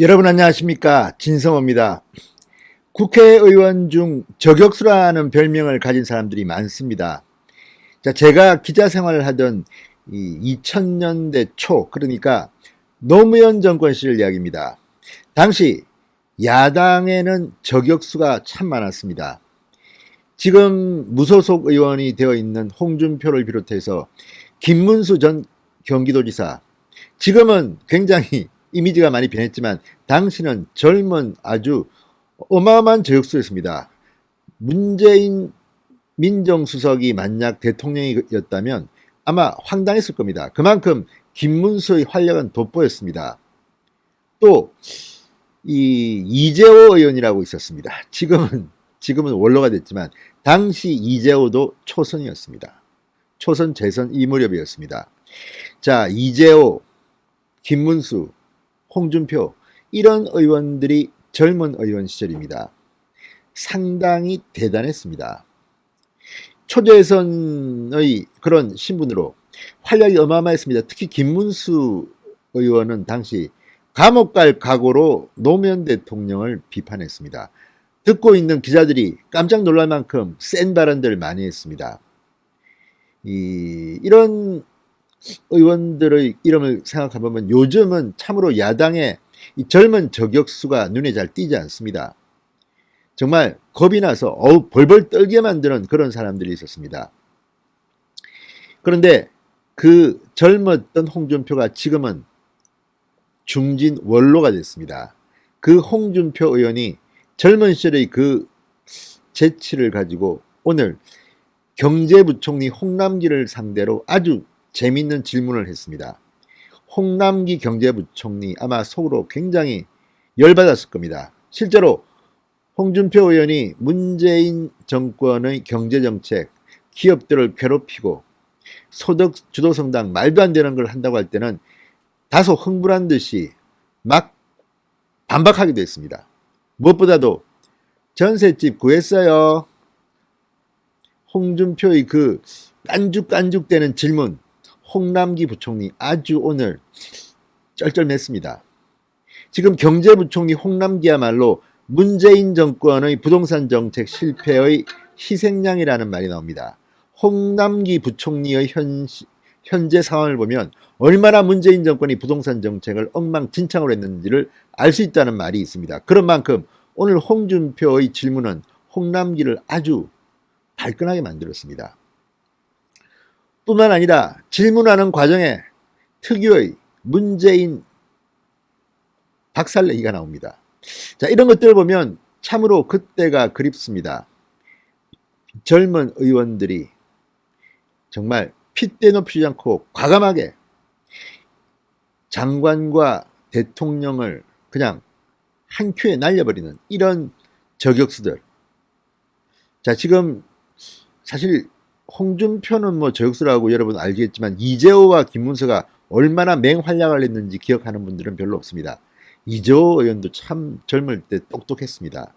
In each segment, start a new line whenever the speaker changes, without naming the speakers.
여러분 안녕하십니까, 진성호입니다. 국회의원 중 저격수라는 별명을 가진 사람들이 많습니다. 자, 제가 기자 생활을 하던 2000년대 초, 그러니까 노무현 정권 시절 이야기입니다. 당시 야당에는 저격수가 참 많았습니다. 지금 무소속 의원이 되어 있는 홍준표를 비롯해서 김문수 전 경기도지사, 지금은 굉장히 이미지가 많이 변했지만 당시는 젊은 아주 어마어마한 저격수였습니다. 문재인 민정수석이 만약 대통령이었다면 아마 황당했을 겁니다. 그만큼 김문수의 활약은 돋보였습니다. 또 이 이재호 의원이라고 있었습니다. 지금은 원로가 됐지만 당시 이재호도 초선이었습니다. 초선 재선 이 무렵이었습니다. 자, 이재호, 김문수, 홍준표, 이런 의원들이 젊은 의원 시절입니다. 상당히 대단했습니다. 초재선의 그런 신분으로 활약이 어마어마했습니다. 특히 김문수 의원은 당시 감옥 갈 각오로 노무현 대통령을 비판했습니다. 듣고 있는 기자들이 깜짝 놀랄 만큼 센 발언들을 많이 했습니다. 이런 의원들의 이름을 생각해보면 요즘은 참으로 야당의 이 젊은 저격수가 눈에 잘 띄지 않습니다. 정말 겁이 나서 벌벌 떨게 만드는 그런 사람들이 있었습니다. 그런데 그 젊었던 홍준표가 지금은 중진 원로가 됐습니다. 그 홍준표 의원이 젊은 시절의 그 재치를 가지고 오늘 경제부총리 홍남기를 상대로 아주 재미있는 질문을 했습니다. 홍남기 경제부총리 아마 속으로 굉장히 열받았을 겁니다. 실제로 홍준표 의원이 문재인 정권의 경제정책, 기업들을 괴롭히고 소득 주도성당 말도 안 되는 걸 한다고 할 때는 다소 흥분한 듯이 막 반박하기도 했습니다. 무엇보다도 전셋집 구했어요. 홍준표의 그 깐죽깐죽대는 질문, 홍남기 부총리 아주 오늘 쩔쩔맸습니다. 지금 경제부총리 홍남기야말로 문재인 정권의 부동산 정책 실패의 희생양이라는 말이 나옵니다. 홍남기 부총리의 현재 상황을 보면 얼마나 문재인 정권이 부동산 정책을 엉망진창으로 했는지를 알 수 있다는 말이 있습니다. 그런 만큼 오늘 홍준표의 질문은 홍남기를 아주 발끈하게 만들었습니다. 뿐만 아니라 질문하는 과정에 특유의 문재인 박살내기가 나옵니다. 자, 이런 것들을 보면 참으로 그때가 그립습니다. 젊은 의원들이 정말 핏대 높이지 않고 과감하게 장관과 대통령을 그냥 한 큐에 날려버리는 이런 저격수들. 자, 지금 사실 홍준표는 뭐 저격수라고 여러분 알겠지만 이재호와 김문수가 얼마나 맹활약을 했는지 기억하는 분들은 별로 없습니다. 이재호 의원도 참 젊을 때 똑똑했습니다.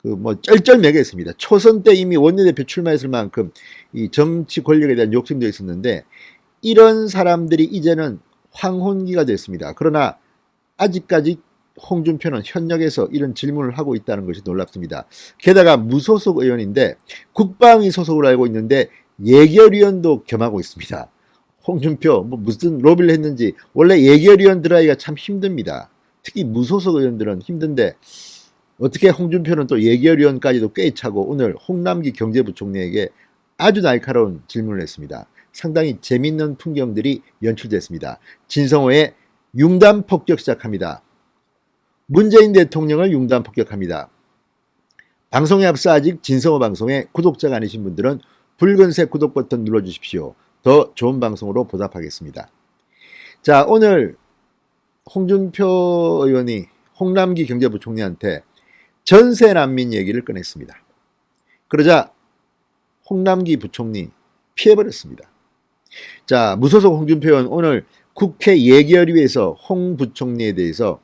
그 뭐 쩔쩔매겠습니다. 초선 때 이미 원내대표 출마했을 만큼 이 정치 권력에 대한 욕심도 있었는데 이런 사람들이 이제는 황혼기가 됐습니다. 그러나 아직까지 홍준표는 현역에서 이런 질문을 하고 있다는 것이 놀랍습니다. 게다가 무소속 의원인데 국방위 소속으로 알고 있는데 예결위원도 겸하고 있습니다. 홍준표 뭐 무슨 로비를 했는지 원래 예결위원 들어가기가 참 힘듭니다. 특히 무소속 의원들은 힘든데 어떻게 홍준표는 또 예결위원까지도 꿰차고 오늘 홍남기 경제부총리에게 아주 날카로운 질문을 했습니다. 상당히 재밌는 풍경들이 연출됐습니다. 진성호의 융단 폭격 시작합니다. 문재인 대통령을 융단 폭격합니다. 방송에 앞서 아직 진성호 방송에 구독자가 아니신 분들은 붉은색 구독 버튼 눌러주십시오. 더 좋은 방송으로 보답하겠습니다. 자, 오늘 홍준표 의원이 홍남기 경제부총리한테 전세 난민 얘기를 꺼냈습니다. 그러자 홍남기 부총리 피해버렸습니다. 자, 무소속 홍준표 의원 오늘 국회 예결위에서 홍 부총리에 대해서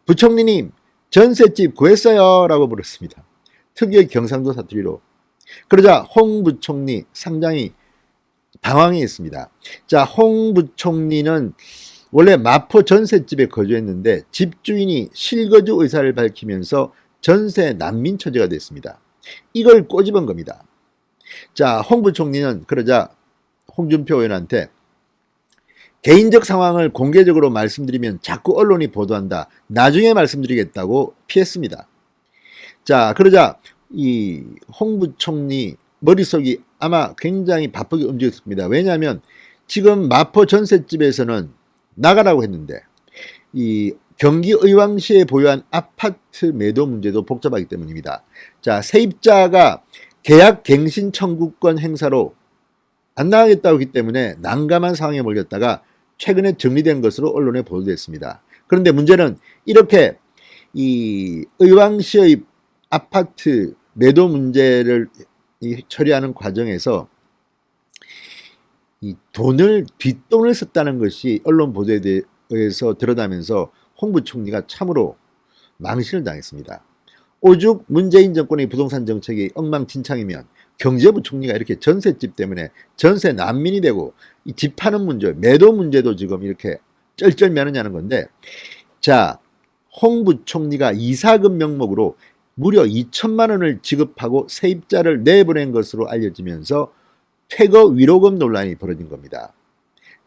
부총리님 전셋집 구했어요 라고 물었습니다. 특유의 경상도 사투리로. 그러자 홍 부총리 상당히 당황했습니다. 자, 홍 부총리는 원래 마포 전셋집에 거주했는데 집주인이 실거주 의사를 밝히면서 전세 난민 처지가 됐습니다. 이걸 꼬집은 겁니다. 자, 홍 부총리는 그러자 홍준표 의원한테 개인적 상황을 공개적으로 말씀드리면 자꾸 언론이 보도한다. 나중에 말씀드리겠다고 피했습니다. 자, 그러자 이 홍 부총리 머릿속이 아마 굉장히 바쁘게 움직였습니다. 왜냐하면 지금 마포 전셋집에서는 나가라고 했는데 이 경기 의왕시에 보유한 아파트 매도 문제도 복잡하기 때문입니다. 자, 세입자가 계약 갱신 청구권 행사로 안 나가겠다고 했기 때문에 난감한 상황에 몰렸다가 최근에 정리된 것으로 언론에 보도됐습니다. 그런데 문제는 이렇게 이 의왕시의 아파트 매도 문제를 처리하는 과정에서 이 뒷돈을 썼다는 것이 언론 보도에 의해서 드러나면서 홍 부총리가 참으로 망신을 당했습니다. 오죽 문재인 정권의 부동산 정책이 엉망진창이면 경제부총리가 이렇게 전셋집 때문에 전세 난민이 되고 이 집 파는 문제, 매도 문제도 지금 이렇게 쩔쩔매느냐는 건데, 자, 홍 부총리가 이사금 명목으로 무려 2천만 원을 지급하고 세입자를 내보낸 것으로 알려지면서 퇴거 위로금 논란이 벌어진 겁니다.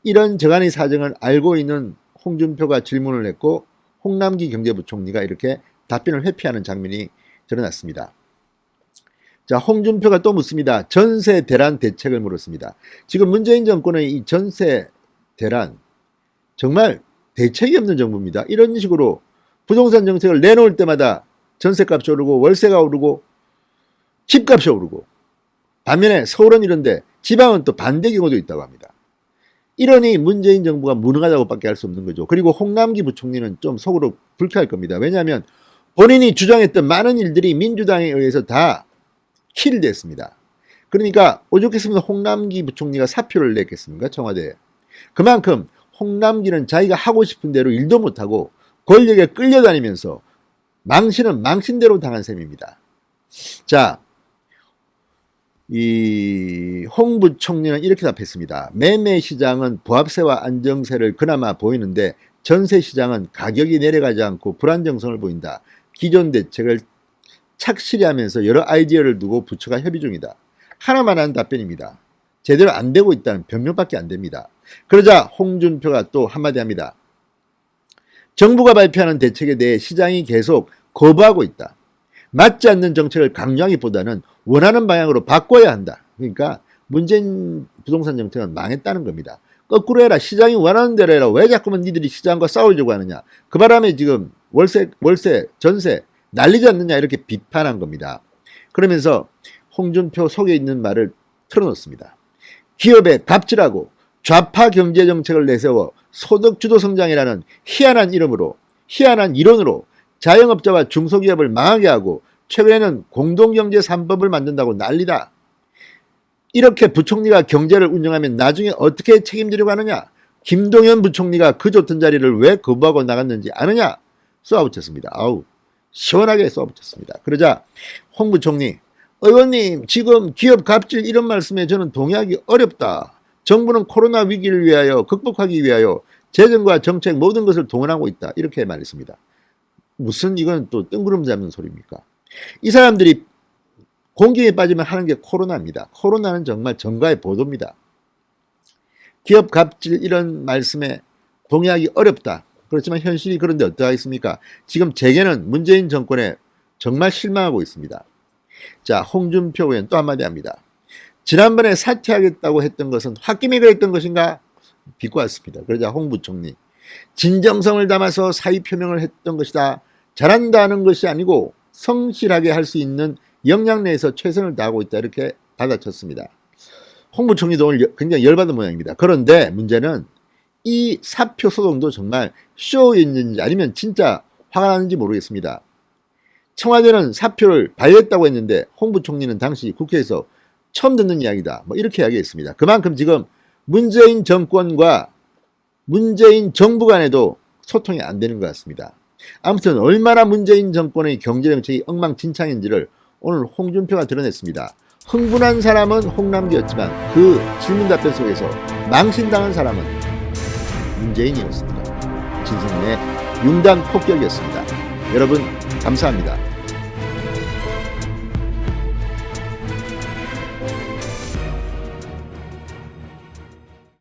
이런 저간의 사정을 알고 있는 홍준표가 질문을 했고 홍남기 경제부총리가 이렇게 답변을 회피하는 장면이 드러났습니다. 자, 홍준표가 또 묻습니다. 전세 대란 대책을 물었습니다. 지금 문재인 정권의 이 전세 대란 정말 대책이 없는 정부입니다. 이런 식으로 부동산 정책을 내놓을 때마다 전세값이 오르고 월세가 오르고 집값이 오르고, 반면에 서울은 이런데 지방은 또 반대 경우도 있다고 합니다. 이러니 문재인 정부가 무능하다고 밖에 할 수 없는 거죠. 그리고 홍남기 부총리는 좀 속으로 불쾌할 겁니다. 왜냐하면 본인이 주장했던 많은 일들이 민주당에 의해서 다 킬됐습니다. 그러니까 오죽했으면 홍남기 부총리가 사표를 냈겠습니까? 청와대에. 그만큼 홍남기는 자기가 하고 싶은 대로 일도 못하고 권력에 끌려다니면서 망신은 망신대로 당한 셈입니다. 자, 이 홍 부총리는 이렇게 답했습니다. 매매 시장은 보합세와 안정세를 그나마 보이는데 전세 시장은 가격이 내려가지 않고 불안정성을 보인다. 기존 대책을 착실히 하면서 여러 아이디어를 두고 부처가 협의 중이다. 하나만 한 답변입니다. 제대로 안 되고 있다는 변명밖에 안 됩니다. 그러자 홍준표가 또 한마디 합니다. 정부가 발표하는 대책에 대해 시장이 계속 거부하고 있다. 맞지 않는 정책을 강요하기보다는 원하는 방향으로 바꿔야 한다. 그러니까 문재인 부동산 정책은 망했다는 겁니다. 거꾸로 해라. 시장이 원하는 대로 해라. 왜 자꾸만 니들이 시장과 싸우려고 하느냐. 그 바람에 지금 월세, 전세 날리지 않느냐 이렇게 비판한 겁니다. 그러면서 홍준표 속에 있는 말을 털어놓습니다. 기업에 갑질하고 좌파 경제정책을 내세워 소득주도 성장이라는 희한한 이론으로 자영업자와 중소기업을 망하게 하고 최근에는 공동경제 3법을 만든다고 난리다. 이렇게 부총리가 경제를 운영하면 나중에 어떻게 책임지려고 하느냐. 김동연 부총리가 그 좋던 자리를 왜 거부하고 나갔는지 아느냐. 쏘아붙였습니다. 아우, 시원하게 쏘아붙였습니다. 그러자 홍 부총리, 의원님 지금 기업 갑질 이런 말씀에 저는 동의하기 어렵다. 정부는 코로나 위기를 위하여 극복하기 위하여 재정과 정책 모든 것을 동원하고 있다. 이렇게 말했습니다. 무슨 이건 또 뜬구름 잡는 소리입니까? 이 사람들이 공기에 빠지면 하는 게 코로나입니다. 코로나는 정말 정가의 보도입니다. 기업 갑질 이런 말씀에 동의하기 어렵다. 그렇지만 현실이 그런데 어떡하겠습니까? 지금 재계는 문재인 정권에 정말 실망하고 있습니다. 자, 홍준표 의원 또 한마디 합니다. 지난번에 사퇴하겠다고 했던 것은 홧김에 그랬던 것인가? 비꼬았습니다. 그러자 홍 부총리, 진정성을 담아서 사의 표명을 했던 것이다. 잘한다는 것이 아니고 성실하게 할 수 있는 역량 내에서 최선을 다하고 있다. 이렇게 받아쳤습니다. 홍 부총리도 오늘 굉장히 열받은 모양입니다. 그런데 문제는 이 사표 소동도 정말 쇼였는지 아니면 진짜 화가 나는지 모르겠습니다. 청와대는 사표를 반려했다고 했는데 홍 부총리는 당시 국회에서 처음 듣는 이야기다. 뭐 이렇게 이야기했습니다. 그만큼 지금 문재인 정권과 문재인 정부 간에도 소통이 안 되는 것 같습니다. 아무튼 얼마나 문재인 정권의 경제정책이 엉망진창인지를 오늘 홍준표가 드러냈습니다. 흥분한 사람은 홍남기였지만 그 질문 답변 속에서 망신당한 사람은 문재인이었습니다. 진성의 융단 폭격이었습니다. 여러분 감사합니다.